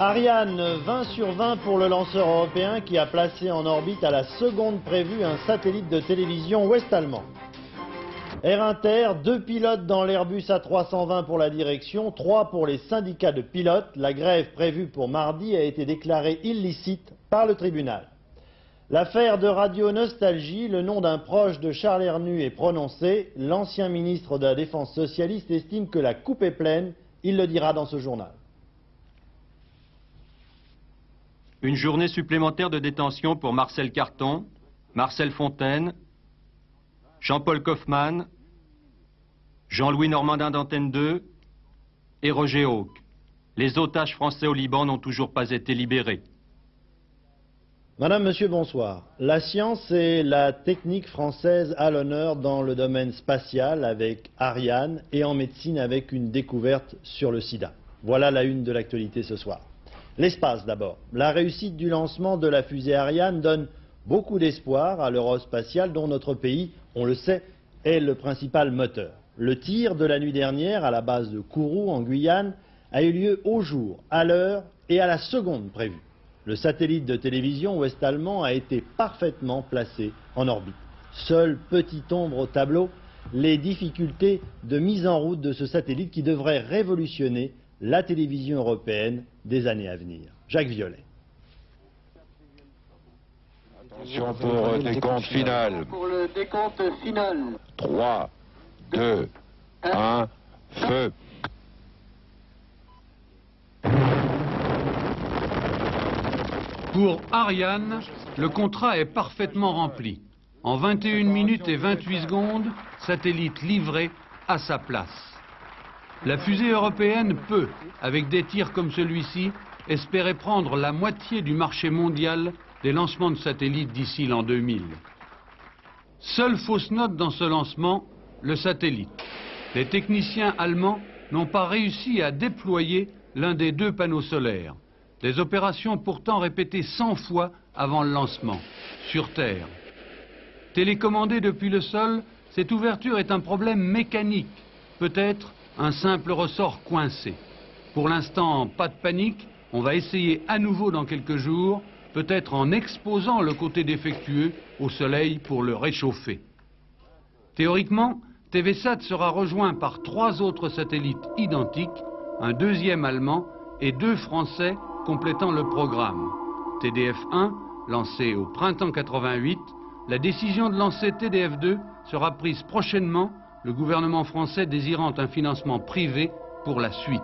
Ariane, 20 sur 20 pour le lanceur européen qui a placé en orbite à la seconde prévue un satellite de télévision ouest-allemand. Air Inter, 2 pilotes dans l'Airbus A320 pour la direction, 3 pour les syndicats de pilotes. La grève prévue pour mardi a été déclarée illicite par le tribunal. L'affaire de Radio Nostalgie, le nom d'un proche de Charles Hernu est prononcé. L'ancien ministre de la Défense socialiste estime que la coupe est pleine. Il le dira dans ce journal. Une journée supplémentaire de détention pour Marcel Carton, Marcel Fontaine, Jean-Paul Kaufmann, Jean-Louis Normandin d'Antenne 2 et Roger Hawke. Les otages français au Liban n'ont toujours pas été libérés. Madame, Monsieur, bonsoir. La science et la technique française à l'honneur dans le domaine spatial avec Ariane et en médecine avec une découverte sur le sida. Voilà la une de l'actualité ce soir. L'espace d'abord. La réussite du lancement de la fusée Ariane donne beaucoup d'espoir à l'Eurospatiale dont notre pays, on le sait, est le principal moteur. Le tir de la nuit dernière à la base de Kourou en Guyane a eu lieu au jour, à l'heure et à la seconde prévue. Le satellite de télévision ouest-allemand a été parfaitement placé en orbite. Seule petite ombre au tableau, les difficultés de mise en route de ce satellite qui devrait révolutionner la télévision européenne des années à venir. Jacques Violet. Attention pour le décompte final. Pour le décompte final. 3, 2, 1, feu. Pour Ariane, le contrat est parfaitement rempli. En 21 minutes et 28 secondes, satellite livré à sa place. La fusée européenne peut, avec des tirs comme celui-ci, espérer prendre la moitié du marché mondial des lancements de satellites d'ici l'an 2000. Seule fausse note dans ce lancement, le satellite. Les techniciens allemands n'ont pas réussi à déployer l'un des 2 panneaux solaires. Des opérations pourtant répétées 100 fois avant le lancement, sur Terre. Télécommandée depuis le sol, cette ouverture est un problème mécanique, peut-être un simple ressort coincé. Pour l'instant, pas de panique, on va essayer à nouveau dans quelques jours, peut-être en exposant le côté défectueux au soleil pour le réchauffer. Théoriquement, TVSAT sera rejoint par 3 autres satellites identiques, un 2e allemand et 2 français complétant le programme. TDF-1, lancé au printemps 88, la décision de lancer TDF-2 sera prise prochainement, le gouvernement français désirant un financement privé pour la suite.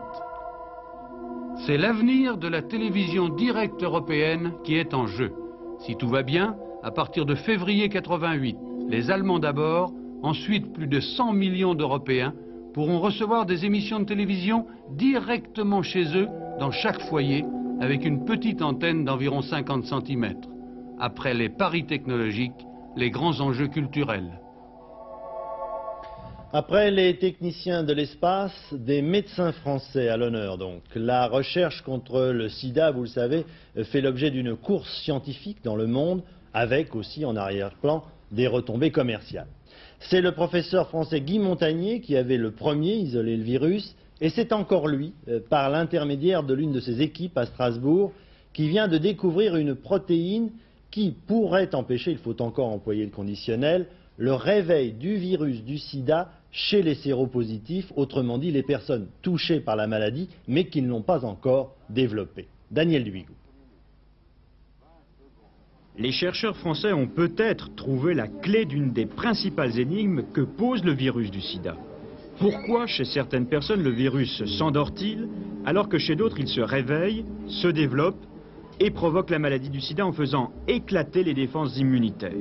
C'est l'avenir de la télévision directe européenne qui est en jeu. Si tout va bien, à partir de février 88, les Allemands d'abord, ensuite plus de 100 millions d'Européens pourront recevoir des émissions de télévision directement chez eux, dans chaque foyer, avec une petite antenne d'environ 50 cm. Après les paris technologiques, les grands enjeux culturels. Après les techniciens de l'espace, des médecins français à l'honneur donc. La recherche contre le sida, vous le savez, fait l'objet d'une course scientifique dans le monde, avec aussi en arrière-plan des retombées commerciales. C'est le professeur français Guy Montagnier qui avait le premier isolé le virus, et c'est encore lui, par l'intermédiaire de l'une de ses équipes à Strasbourg, qui vient de découvrir une protéine qui pourrait empêcher, il faut encore employer le conditionnel, le réveil du virus du sida chez les séropositifs, autrement dit les personnes touchées par la maladie, mais qui ne l'ont pas encore développée. Daniel Duigou. Les chercheurs français ont peut-être trouvé la clé d'une des principales énigmes que pose le virus du sida. Pourquoi chez certaines personnes le virus s'endort-il, alors que chez d'autres il se réveille, se développe et provoque la maladie du sida en faisant éclater les défenses immunitaires?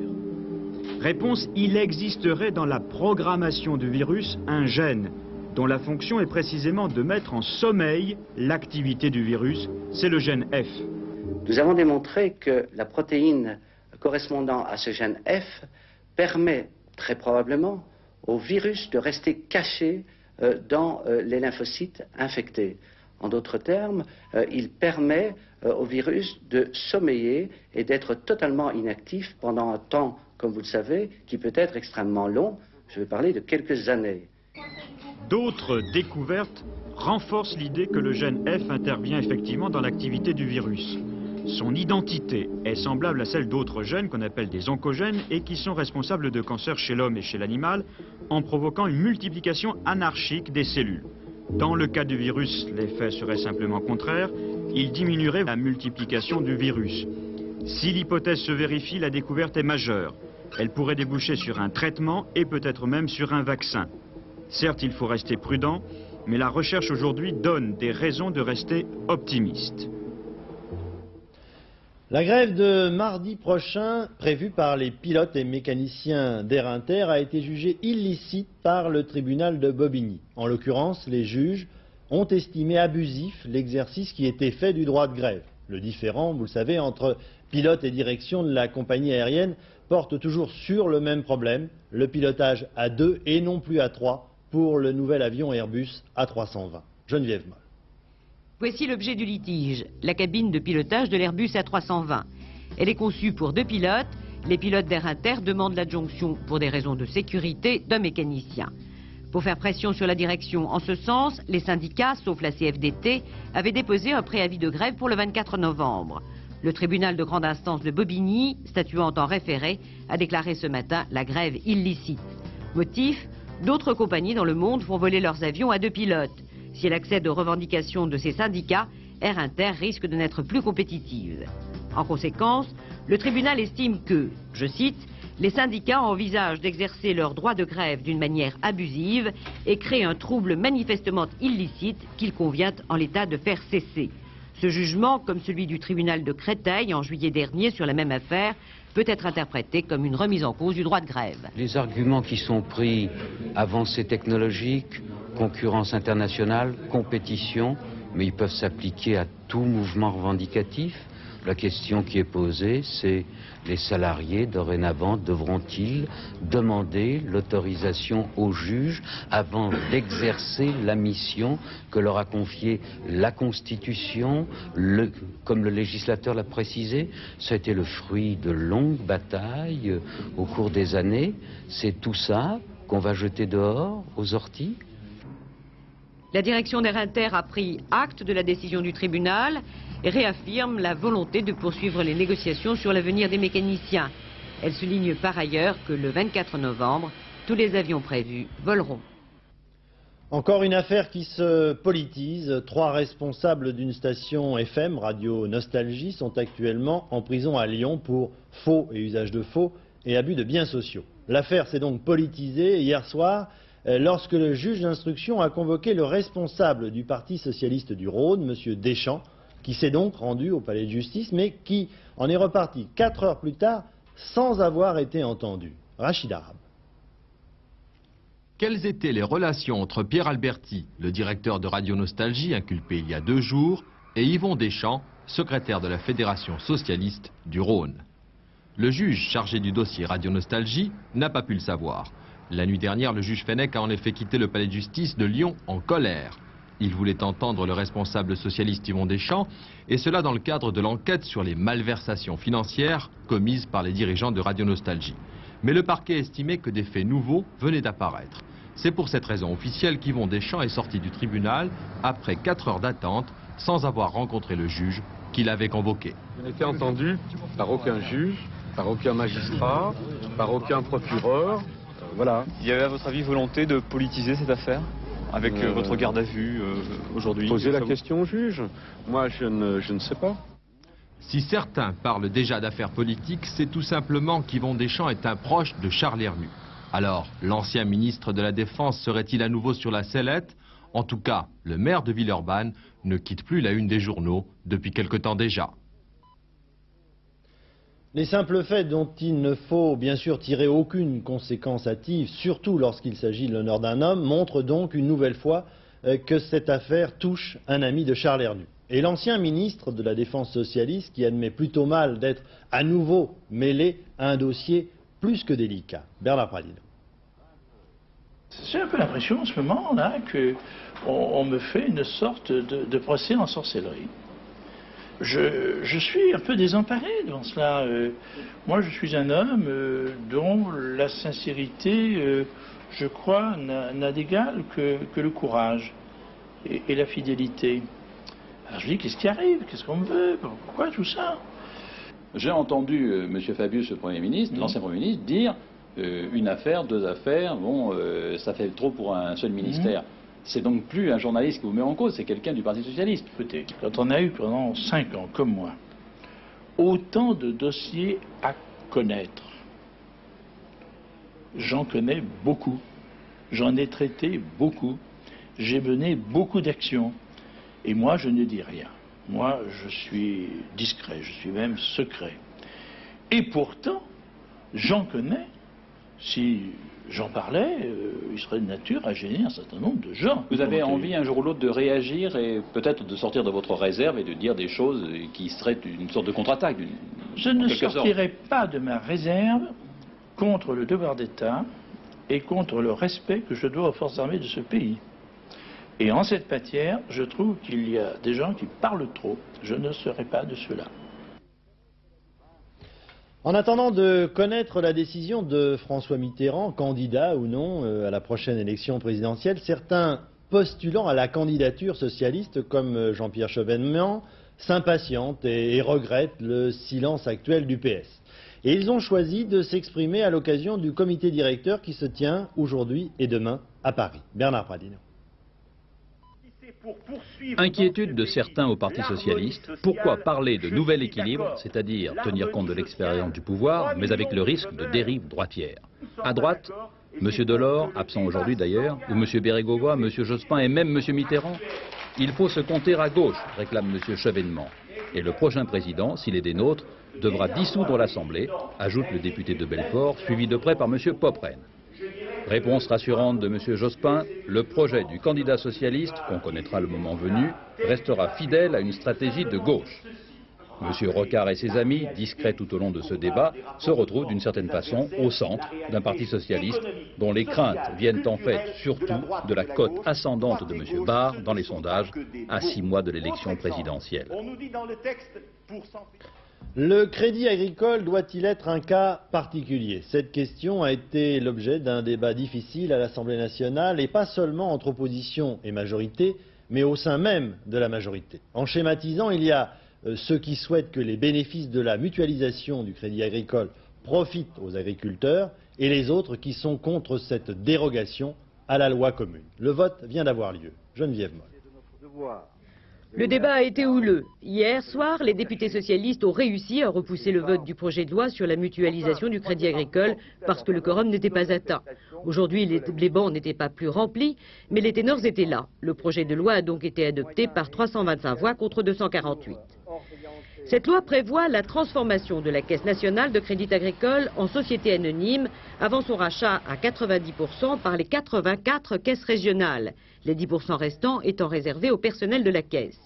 Réponse, il existerait dans la programmation du virus un gène dont la fonction est précisément de mettre en sommeil l'activité du virus, c'est le gène F. Nous avons démontré que la protéine correspondant à ce gène F permet très probablement au virus de rester caché dans les lymphocytes infectés. En d'autres termes, il permet au virus de sommeiller et d'être totalement inactif pendant un temps, comme vous le savez, qui peut être extrêmement long. Je vais parler de quelques années. D'autres découvertes renforcent l'idée que le gène F intervient effectivement dans l'activité du virus. Son identité est semblable à celle d'autres gènes qu'on appelle des oncogènes et qui sont responsables de cancers chez l'homme et chez l'animal en provoquant une multiplication anarchique des cellules. Dans le cas du virus, l'effet serait simplement contraire, il diminuerait la multiplication du virus. Si l'hypothèse se vérifie, la découverte est majeure. Elle pourrait déboucher sur un traitement et peut-être même sur un vaccin. Certes, il faut rester prudent, mais la recherche aujourd'hui donne des raisons de rester optimiste. La grève de mardi prochain, prévue par les pilotes et mécaniciens d'Air Inter, a été jugée illicite par le tribunal de Bobigny. En l'occurrence, les juges ont estimé abusif l'exercice qui était fait du droit de grève. Le différend, vous le savez, entre pilote et direction de la compagnie aérienne porte toujours sur le même problème, le pilotage à 2 et non plus à 3 pour le nouvel avion Airbus A320. Geneviève Moll. Voici l'objet du litige, la cabine de pilotage de l'Airbus A320. Elle est conçue pour 2 pilotes. Les pilotes d'Air Inter demandent l'adjonction pour des raisons de sécurité d'un mécanicien. Pour faire pression sur la direction en ce sens, les syndicats, sauf la CFDT, avaient déposé un préavis de grève pour le 24 novembre. Le tribunal de grande instance de Bobigny, statuant en référé, a déclaré ce matin la grève illicite. Motif, d'autres compagnies dans le monde font voler leurs avions à 2 pilotes. Si elle accède aux revendications de ces syndicats, Air Inter risque de n'être plus compétitive. En conséquence, le tribunal estime que, je cite, les syndicats envisagent d'exercer leur droit de grève d'une manière abusive et créent un trouble manifestement illicite qu'il convient en l'état de faire cesser. Ce jugement, comme celui du tribunal de Créteil en juillet dernier sur la même affaire, peut être interprété comme une remise en cause du droit de grève. Les arguments qui sont pris, avancées technologiques, concurrence internationale, compétition, mais ils peuvent s'appliquer à tout mouvement revendicatif. La question qui est posée, c'est les salariés, dorénavant, devront-ils demander l'autorisation au juge avant d'exercer la mission que leur a confiée la Constitution, comme le législateur l'a précisé. Ça a été le fruit de longues batailles au cours des années. C'est tout ça qu'on va jeter dehors, aux orties. La direction d'Air Inter a pris acte de la décision du tribunal et réaffirme la volonté de poursuivre les négociations sur l'avenir des mécaniciens. Elle souligne par ailleurs que le 24 novembre, tous les avions prévus voleront. Encore une affaire qui se politise. 3 responsables d'une station FM, Radio Nostalgie, sont actuellement en prison à Lyon pour faux et usage de faux et abus de biens sociaux. L'affaire s'est donc politisée hier soir lorsque le juge d'instruction a convoqué le responsable du Parti socialiste du Rhône, M. Deschamps, qui s'est donc rendu au palais de justice, mais qui en est reparti 4 heures plus tard sans avoir été entendu. Rachid Arabe. Quelles étaient les relations entre Pierre Alberti, le directeur de Radio Nostalgie, inculpé il y a 2 jours, et Yvon Deschamps, secrétaire de la Fédération socialiste du Rhône? Le juge chargé du dossier Radio Nostalgie n'a pas pu le savoir. La nuit dernière, le juge Fenech a en effet quitté le palais de justice de Lyon en colère. Il voulait entendre le responsable socialiste Yvon Deschamps, et cela dans le cadre de l'enquête sur les malversations financières commises par les dirigeants de Radio Nostalgie. Mais le parquet estimait que des faits nouveaux venaient d'apparaître. C'est pour cette raison officielle qu'Yvon Deschamps est sorti du tribunal après 4 heures d'attente sans avoir rencontré le juge qui l'avait convoqué. Il n'a été entendu par aucun juge, par aucun magistrat, par aucun procureur. Voilà. Il y avait à votre avis volonté de politiser cette affaire avec votre garde à vue aujourd'hui? Posez la question au juge. Moi, je ne sais pas. Si certains parlent déjà d'affaires politiques, c'est tout simplement qu'Yvon Deschamps est un proche de Charles Hernu. Alors, l'ancien ministre de la Défense serait-il à nouveau sur la sellette? En tout cas, le maire de Villeurbanne ne quitte plus la une des journaux depuis quelque temps déjà. Les simples faits dont il ne faut bien sûr tirer aucune conséquence hâtive, surtout lorsqu'il s'agit de l'honneur d'un homme, montrent donc une nouvelle fois que cette affaire touche un ami de Charles Hernu. Et l'ancien ministre de la Défense socialiste qui admet plutôt mal d'être à nouveau mêlé à un dossier plus que délicat. Bernard Pradino. J'ai un peu l'impression en ce moment-là qu'on me fait une sorte de procès en sorcellerie. Je suis un peu désemparé devant cela. Moi, je suis un homme dont la sincérité, je crois, n'a d'égal que le courage et la fidélité. Alors je dis, qu'est-ce qui arrive? Qu'est-ce qu'on me veut? Pourquoi tout ça? J'ai entendu M. Fabius, le Premier ministre, l'ancien Premier ministre, dire une affaire, deux affaires, bon, ça fait trop pour un seul ministère. C'est donc plus un journaliste qui vous met en cause, c'est quelqu'un du Parti Socialiste. Écoutez, quand on a eu pendant 5 ans, comme moi, autant de dossiers à connaître, j'en connais beaucoup, j'en ai traité beaucoup, j'ai mené beaucoup d'actions, et moi je ne dis rien. Moi je suis discret, je suis même secret. Et pourtant, j'en connais. Si j'en parlais, il serait de nature à gêner un certain nombre de gens. Vous avez envie un jour ou l'autre de réagir et peut-être de sortir de votre réserve et de dire des choses qui seraient une sorte de contre-attaque. Je ne sortirai pas de ma réserve contre le devoir d'État et contre le respect que je dois aux forces armées de ce pays. Et en cette matière, je trouve qu'il y a des gens qui parlent trop. Je ne serai pas de ceux-là. En attendant de connaître la décision de François Mitterrand, candidat ou non à la prochaine élection présidentielle, certains postulants à la candidature socialiste, comme Jean-Pierre Chevènement, s'impatientent et regrettent le silence actuel du PS. Et ils ont choisi de s'exprimer à l'occasion du comité directeur qui se tient aujourd'hui et demain à Paris. Bernard Pradino. Inquiétude de certains au Parti socialiste. Pourquoi parler de nouvel équilibre, c'est-à-dire tenir compte de l'expérience du pouvoir, mais avec le risque de dérive droitière? À droite, M. Delors, absent aujourd'hui d'ailleurs, ou M. Bérégovoy, M. Jospin et même M. Mitterrand. Il faut se compter à gauche, réclame M. Chevènement. Et le prochain président, s'il est des nôtres, devra dissoudre l'Assemblée, ajoute le député de Belfort, suivi de près par M. Popren. Réponse rassurante de M. Jospin, le projet du candidat socialiste, qu'on connaîtra le moment venu, restera fidèle à une stratégie de gauche. M. Rocard et ses amis, discrets tout au long de ce débat, se retrouvent d'une certaine façon au centre d'un parti socialiste dont les craintes viennent en fait surtout de la cote ascendante de M. Barre dans les sondages à 6 mois de l'élection présidentielle. Le crédit agricole doit-il être un cas particulier? Cette question a été l'objet d'un débat difficile à l'Assemblée nationale, et pas seulement entre opposition et majorité, mais au sein même de la majorité. En schématisant, il y a ceux qui souhaitent que les bénéfices de la mutualisation du crédit agricole profitent aux agriculteurs, et les autres qui sont contre cette dérogation à la loi commune. Le vote vient d'avoir lieu. Geneviève Moll. Le débat a été houleux. Hier soir, les députés socialistes ont réussi à repousser le vote du projet de loi sur la mutualisation du crédit agricole parce que le quorum n'était pas atteint. Aujourd'hui, les bancs n'étaient pas plus remplis, mais les ténors étaient là. Le projet de loi a donc été adopté par 325 voix contre 248. Cette loi prévoit la transformation de la Caisse nationale de crédit agricole en société anonyme avant son rachat à 90% par les 84 caisses régionales, les 10% restants étant réservés au personnel de la Caisse.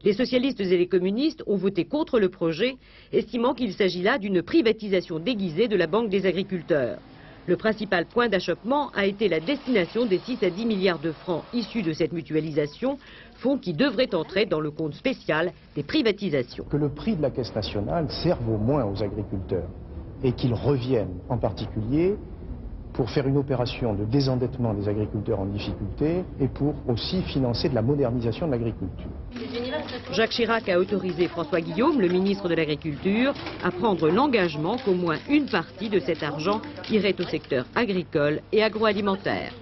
Les socialistes et les communistes ont voté contre le projet, estimant qu'il s'agit là d'une privatisation déguisée de la Banque des agriculteurs. Le principal point d'achoppement a été la destination des 6 à 10 milliards de francs issus de cette mutualisation, fonds qui devraient entrer dans le compte spécial des privatisations. Que le prix de la Caisse nationale serve au moins aux agriculteurs et qu'ils reviennent en particulier pour faire une opération de désendettement des agriculteurs en difficulté et pour aussi financer de la modernisation de l'agriculture. Jacques Chirac a autorisé François Guillaume, le ministre de l'Agriculture, à prendre l'engagement qu'au moins une partie de cet argent irait au secteur agricole et agroalimentaire.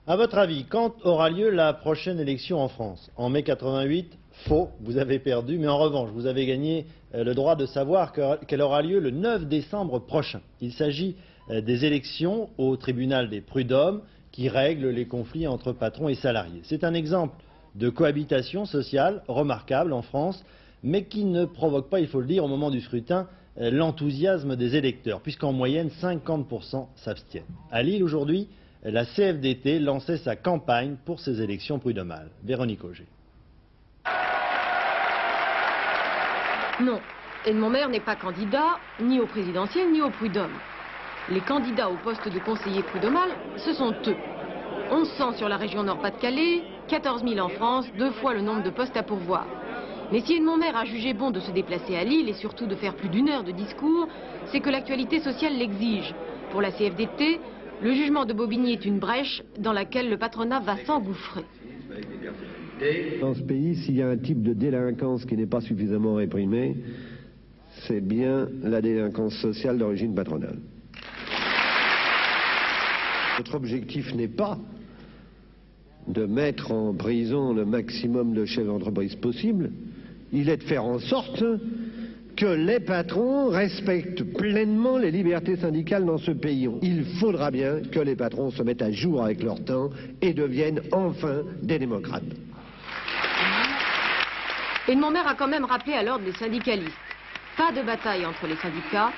À votre avis, quand aura lieu la prochaine élection en France? En mai 88, faux, vous avez perdu, mais en revanche, vous avez gagné le droit de savoir qu'elle aura lieu le 9 décembre prochain. Il s'agit des élections au tribunal des prud'hommes qui règlent les conflits entre patrons et salariés. C'est un exemple de cohabitation sociale remarquable en France, mais qui ne provoque pas, il faut le dire, au moment du scrutin, l'enthousiasme des électeurs, puisqu'en moyenne 50% s'abstiennent. À Lille aujourd'hui, la CFDT lançait sa campagne pour ces élections prud'homales. Véronique Auger. Non, Edmond Maire n'est pas candidat ni au présidentiel ni au prud'homme. Les candidats au poste de conseiller prud'homal, ce sont eux. 1100 sur la région Nord-Pas-de-Calais, 14 000 en France, 2 fois le nombre de postes à pourvoir. Mais si Edmond Maire a jugé bon de se déplacer à Lille et surtout de faire plus d'1 heure de discours, c'est que l'actualité sociale l'exige. Pour la CFDT, le jugement de Bobigny est une brèche dans laquelle le patronat va s'engouffrer. Dans ce pays, s'il y a un type de délinquance qui n'est pas suffisamment réprimé, c'est bien la délinquance sociale d'origine patronale. Notre objectif n'est pas de mettre en prison le maximum de chefs d'entreprise possible, il est de faire en sorte que les patrons respectent pleinement les libertés syndicales dans ce pays. Il faudra bien que les patrons se mettent à jour avec leur temps et deviennent enfin des démocrates. Edmond Maire a quand même rappelé à l'ordre les syndicalistes. Pas de bataille entre les syndicats,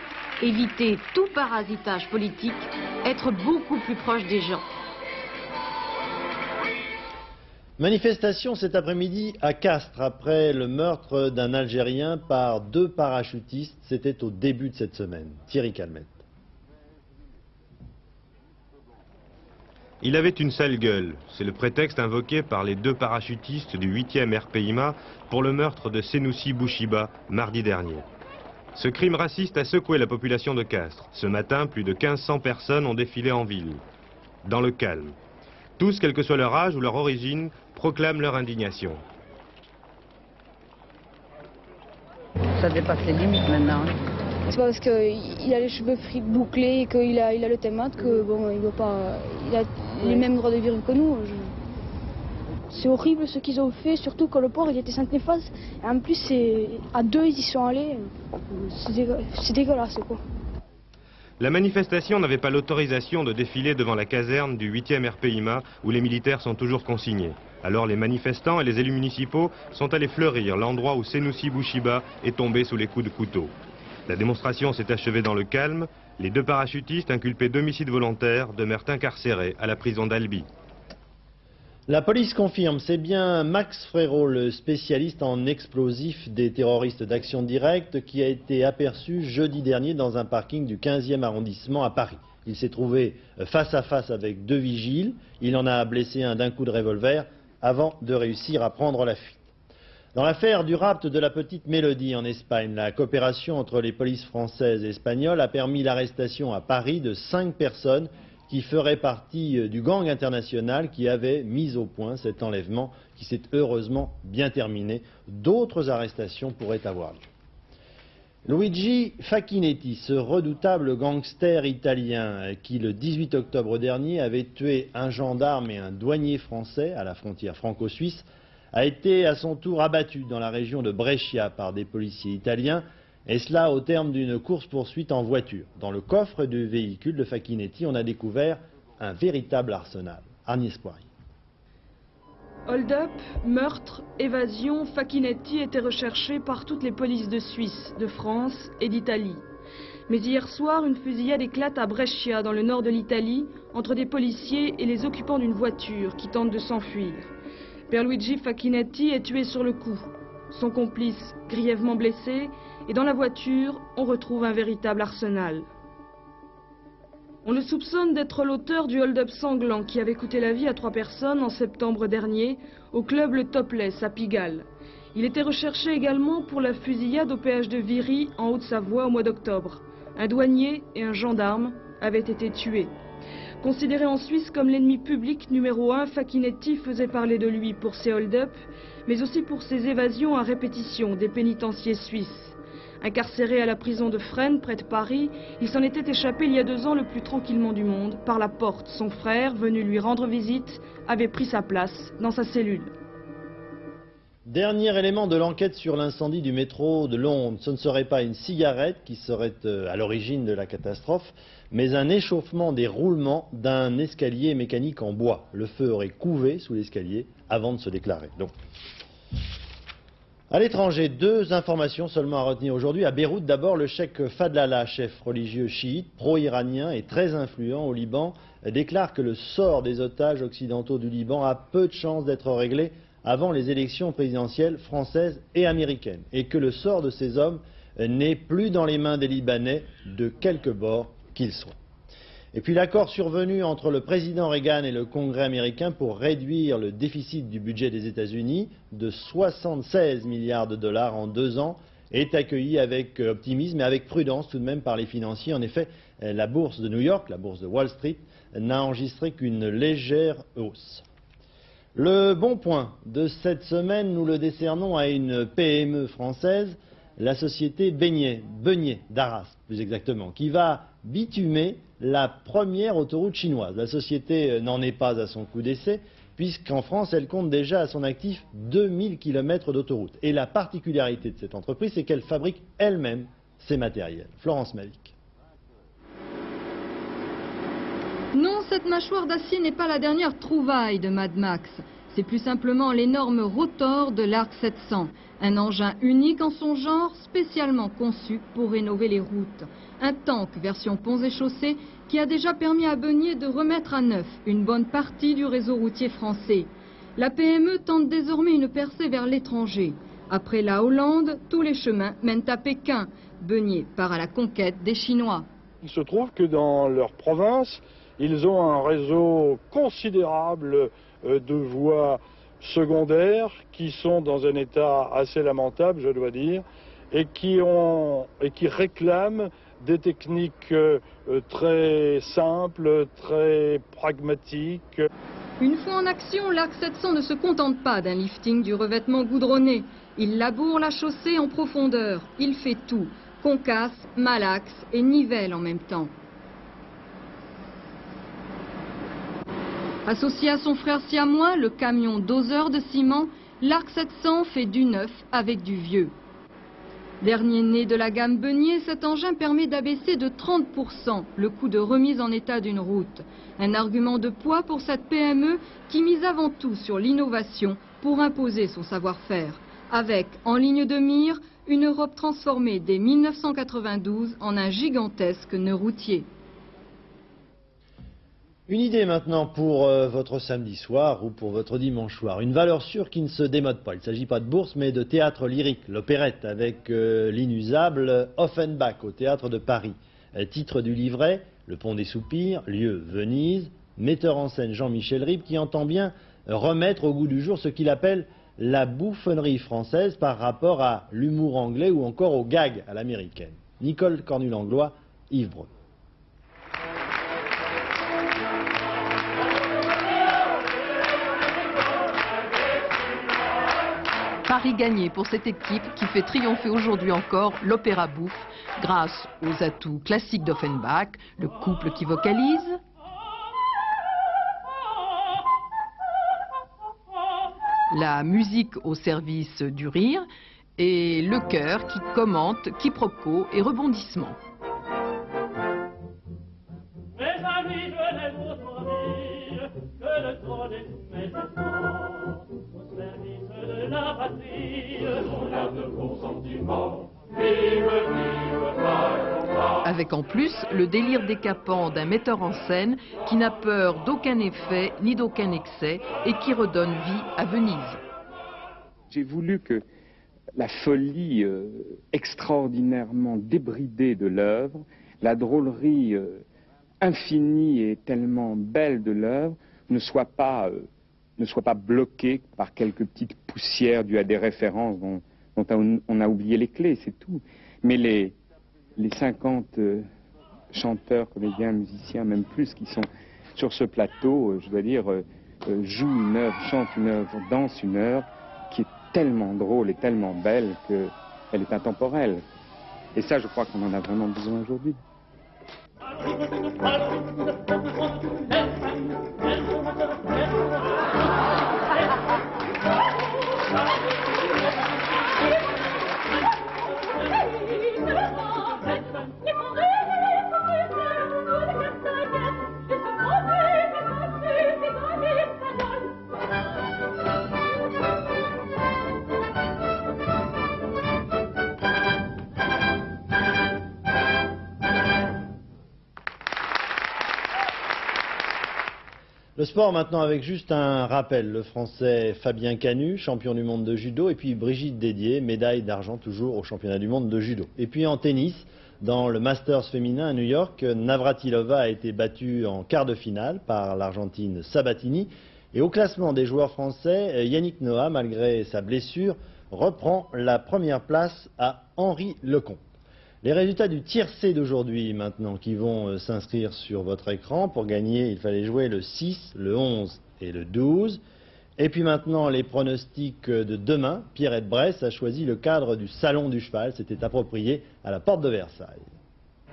éviter tout parasitage politique, être beaucoup plus proche des gens. Manifestation cet après-midi à Castres après le meurtre d'un Algérien par 2 parachutistes. C'était au début de cette semaine. Thierry Calmette. Il avait une sale gueule. C'est le prétexte invoqué par les 2 parachutistes du 8e RPIMA pour le meurtre de Senoussi Bouchiba mardi dernier. Ce crime raciste a secoué la population de Castres. Ce matin, plus de 1500 personnes ont défilé en ville, dans le calme. Tous, quel que soit leur âge ou leur origine, proclament leur indignation. Ça dépasse les limites maintenant. C'est pas parce qu'il a les cheveux bouclés et qu'il a le thémat que bon, il a les mêmes droits de vivre que nous. C'est horrible ce qu'ils ont fait, surtout quand le port il était Sainte-Néface. Et en plus, à 2 ils y sont allés. C'est dégueulasse quoi. La manifestation n'avait pas l'autorisation de défiler devant la caserne du 8e RPIMA où les militaires sont toujours consignés. Alors les manifestants et les élus municipaux sont allés fleurir l'endroit où Senoussi Bouchiba est tombé sous les coups de couteau. La démonstration s'est achevée dans le calme. Les 2 parachutistes inculpés d'homicide volontaire demeurent incarcérés à la prison d'Albi. La police confirme, c'est bien Max Frérot, le spécialiste en explosifs des terroristes d'Action Directe, qui a été aperçu jeudi dernier dans un parking du 15e arrondissement à Paris. Il s'est trouvé face à face avec 2 vigiles. Il en a blessé un d'un coup de revolver avant de réussir à prendre la fuite. Dans l'affaire du rapt de la petite Mélodie en Espagne, la coopération entre les polices françaises et espagnoles a permis l'arrestation à Paris de 5 personnes qui feraient partie du gang international qui avait mis au point cet enlèvement qui s'est heureusement bien terminé. D'autres arrestations pourraient avoir lieu. Luigi Facchinetti, ce redoutable gangster italien qui le 18 octobre dernier avait tué un gendarme et un douanier français à la frontière franco-suisse, a été à son tour abattu dans la région de Brescia par des policiers italiens, et cela au terme d'une course-poursuite en voiture. Dans le coffre du véhicule de Facchinetti, on a découvert un véritable arsenal. Agnès Poirier. Hold-up, meurtre, évasion, Facchinetti était recherché par toutes les polices de Suisse, de France et d'Italie. Mais hier soir, une fusillade éclate à Brescia, dans le nord de l'Italie, entre des policiers et les occupants d'une voiture qui tentent de s'enfuir. Pierluigi Facchinetti est tué sur le coup. Son complice, grièvement blessé, et dans la voiture, on retrouve un véritable arsenal. On le soupçonne d'être l'auteur du hold-up sanglant qui avait coûté la vie à 3 personnes en septembre dernier au club Le Topless à Pigalle. Il était recherché également pour la fusillade au péage de Viry en Haute-Savoie au mois d'octobre. Un douanier et un gendarme avaient été tués. Considéré en Suisse comme l'ennemi public numéro 1, Facchinetti faisait parler de lui pour ses hold-up, mais aussi pour ses évasions à répétition des pénitenciers suisses. Incarcéré à la prison de Fresnes, près de Paris, il s'en était échappé il y a 2 ans le plus tranquillement du monde, par la porte. Son frère, venu lui rendre visite, avait pris sa place dans sa cellule. Dernier élément de l'enquête sur l'incendie du métro de Londres. Ce ne serait pas une cigarette qui serait à l'origine de la catastrophe, mais un échauffement des roulements d'un escalier mécanique en bois. Le feu aurait couvé sous l'escalier avant de se déclarer. Donc, à l'étranger, 2 informations seulement à retenir aujourd'hui. À Beyrouth, d'abord, le cheikh Fadlallah, chef religieux chiite, pro-iranien et très influent au Liban, déclare que le sort des otages occidentaux du Liban a peu de chances d'être réglé avant les élections présidentielles françaises et américaines, et que le sort de ces hommes n'est plus dans les mains des Libanais, de quelque bord qu'ils soient. Et puis l'accord survenu entre le président Reagan et le Congrès américain pour réduire le déficit du budget des États-Unis de 76 milliards de dollars en 2 ans est accueilli avec optimisme et avec prudence tout de même par les financiers. En effet, la bourse de New York, la bourse de Wall Street, n'a enregistré qu'une légère hausse. Le bon point de cette semaine, nous le décernons à une PME française, la société Beignet d'Arras plus exactement, qui va bitumer la première autoroute chinoise. La société n'en est pas à son coup d'essai, puisqu'en France, elle compte déjà à son actif 2000 km d'autoroute. Et la particularité de cette entreprise, c'est qu'elle fabrique elle-même ses matériels. Florence Mavic. Non, cette mâchoire d'acier n'est pas la dernière trouvaille de Mad Max. C'est plus simplement l'énorme rotor de l'Arc 700, un engin unique en son genre, spécialement conçu pour rénover les routes. Un tank version ponts et chaussées qui a déjà permis à Beignet de remettre à neuf une bonne partie du réseau routier français. La PME tente désormais une percée vers l'étranger. Après la Hollande, tous les chemins mènent à Pékin. Beignet part à la conquête des Chinois. Il se trouve que dans leur province, ils ont un réseau considérable de voies secondaires qui sont dans un état assez lamentable, je dois dire, et qui réclament des techniques très simples, très pragmatiques. Une fois en action, l'Arc 700 ne se contente pas d'un lifting du revêtement goudronné. Il laboure la chaussée en profondeur. Il fait tout, concasse, malaxe et nivelle en même temps. Associé à son frère siamois, le camion doseur de ciment, l'Arc 700 fait du neuf avec du vieux. Dernier né de la gamme Beignet, cet engin permet d'abaisser de 30% le coût de remise en état d'une route. Un argument de poids pour cette PME qui mise avant tout sur l'innovation pour imposer son savoir-faire. Avec, en ligne de mire, une Europe transformée dès 1992 en un gigantesque nœud routier. Une idée maintenant pour votre samedi soir ou pour votre dimanche soir. Une valeur sûre qui ne se démode pas. Il ne s'agit pas de bourse mais de théâtre lyrique, l'opérette, avec l'inusable Offenbach au théâtre de Paris. Titre du livret, Le Pont des Soupirs, lieu Venise, metteur en scène Jean-Michel Ribes qui entend bien remettre au goût du jour ce qu'il appelle la bouffonnerie française par rapport à l'humour anglais ou encore au gag à l'américaine. Nicole Cornu-Langlois, Yves Breu. Paris gagné pour cette équipe qui fait triompher aujourd'hui encore l'opéra bouffe grâce aux atouts classiques d'Offenbach, le couple qui vocalise, la musique au service du rire et le chœur qui commente quiproquos et rebondissements. Avec en plus le délire décapant d'un metteur en scène qui n'a peur d'aucun effet ni d'aucun excès et qui redonne vie à Venise. J'ai voulu que la folie extraordinairement débridée de l'œuvre, la drôlerie infinie et tellement belle de l'œuvre ne soit pas bloquée par quelques petites poussières dues à des références dont on a oublié les clés, c'est tout. Mais les 50 chanteurs, comédiens, musiciens, même plus, qui sont sur ce plateau, je dois dire, jouent une œuvre, chantent une œuvre, dansent une œuvre qui est tellement drôle et tellement belle qu'elle est intemporelle. Et ça, je crois qu'on en a vraiment besoin aujourd'hui. Le sport maintenant avec juste un rappel. Le Français Fabien Canu, champion du monde de judo, et puis Brigitte Dédier, médaille d'argent toujours au championnat du monde de judo. Et puis en tennis, dans le Masters féminin à New York, Navratilova a été battue en quart de finale par l'Argentine Sabatini. Et au classement des joueurs français, Yannick Noah, malgré sa blessure, reprend la première place à Henri Lecomte. Les résultats du tiers C d'aujourd'hui maintenant qui vont s'inscrire sur votre écran. Pour gagner, il fallait jouer le 6, le 11 et le 12. Et puis maintenant, les pronostics de demain. Pierrette Bresse a choisi le cadre du Salon du Cheval. C'était approprié à la porte de Versailles.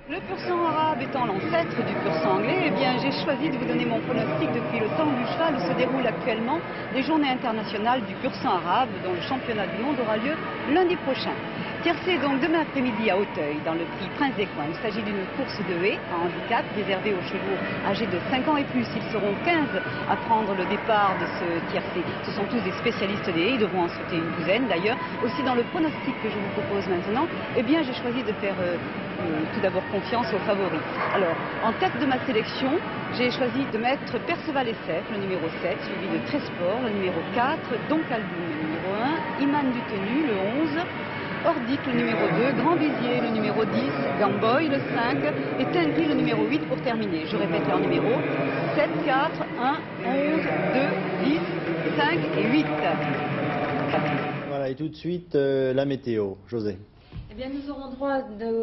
Le pur sang arabe étant l'ancêtre du pur sang anglais, eh bien j'ai choisi de vous donner mon pronostic depuis le Salon du Cheval où se déroulent actuellement les journées internationales du pur sang arabe dont le championnat du monde aura lieu lundi prochain. Tiercé donc demain après-midi à Auteuil dans le prix Prince des Coins. Il s'agit d'une course de haies à handicap réservée aux chevaux âgés de 5 ans et plus. Ils seront 15 à prendre le départ de ce tiercé. Ce sont tous des spécialistes des haies, ils devront en sauter une douzaine d'ailleurs. Aussi dans le pronostic que je vous propose maintenant, eh bien j'ai choisi de faire tout d'abord confiance aux favoris. Alors, en tête de ma sélection, j'ai choisi de mettre Perceval et Sef, le numéro 7, suivi de Tresport, le numéro 4, Don Caldoun, le numéro 1, Iman du Tenu, le 11, Ordic, le numéro 2, Grand Vizier, le numéro 10, Gamboy, le 5, et Tenry, le numéro 8 pour terminer. Je répète leur numéro, 7, 4, 1, 11, 2, 10, 5 et 8. Voilà, et tout de suite, la météo. José. Eh bien, nous aurons droit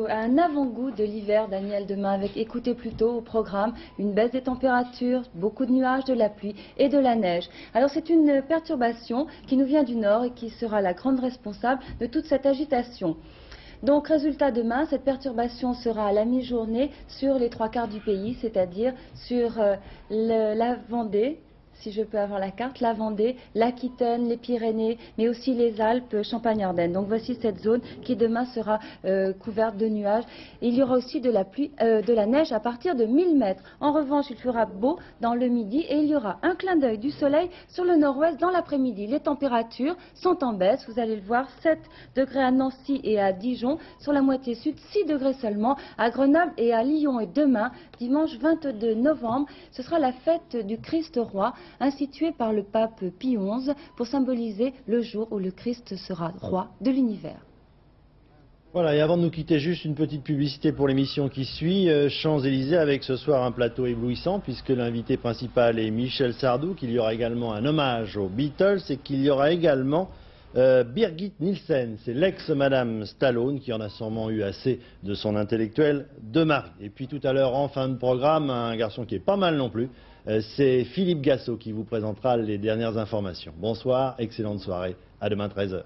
à un avant-goût de l'hiver, Daniel, demain, avec, écoutez plutôt au programme, une baisse des températures, beaucoup de nuages, de la pluie et de la neige. Alors, c'est une perturbation qui nous vient du nord et qui sera la grande responsable de toute cette agitation. Donc, résultat demain, cette perturbation sera à la mi-journée sur les 3/4 du pays, c'est-à-dire sur la Vendée, si je peux avoir la carte, la Vendée, l'Aquitaine, les Pyrénées, mais aussi les Alpes, Champagne-Ardenne. Donc voici cette zone qui demain sera couverte de nuages. Et il y aura aussi de la pluie, de la neige à partir de 1000 mètres. En revanche, il fera beau dans le midi et il y aura un clin d'œil du soleil sur le nord-ouest dans l'après-midi. Les températures sont en baisse, vous allez le voir, 7 degrés à Nancy et à Dijon. Sur la moitié sud, 6 degrés seulement à Grenoble et à Lyon. Et demain, dimanche 22 novembre, ce sera la fête du Christ roi, institué par le pape Pie XI pour symboliser le jour où le Christ sera roi de l'univers. Voilà, et avant de nous quitter, juste une petite publicité pour l'émission qui suit. Champs-Élysées avec ce soir un plateau éblouissant puisque l'invité principal est Michel Sardou, qu'il y aura également un hommage aux Beatles et qu'il y aura également Birgit Nielsen, c'est l'ex-madame Stallone qui en a sûrement eu assez de son intellectuel de mari. Et puis tout à l'heure, en fin de programme, un garçon qui est pas mal non plus, c'est Philippe Gassot qui vous présentera les dernières informations. Bonsoir, excellente soirée, à demain 13h.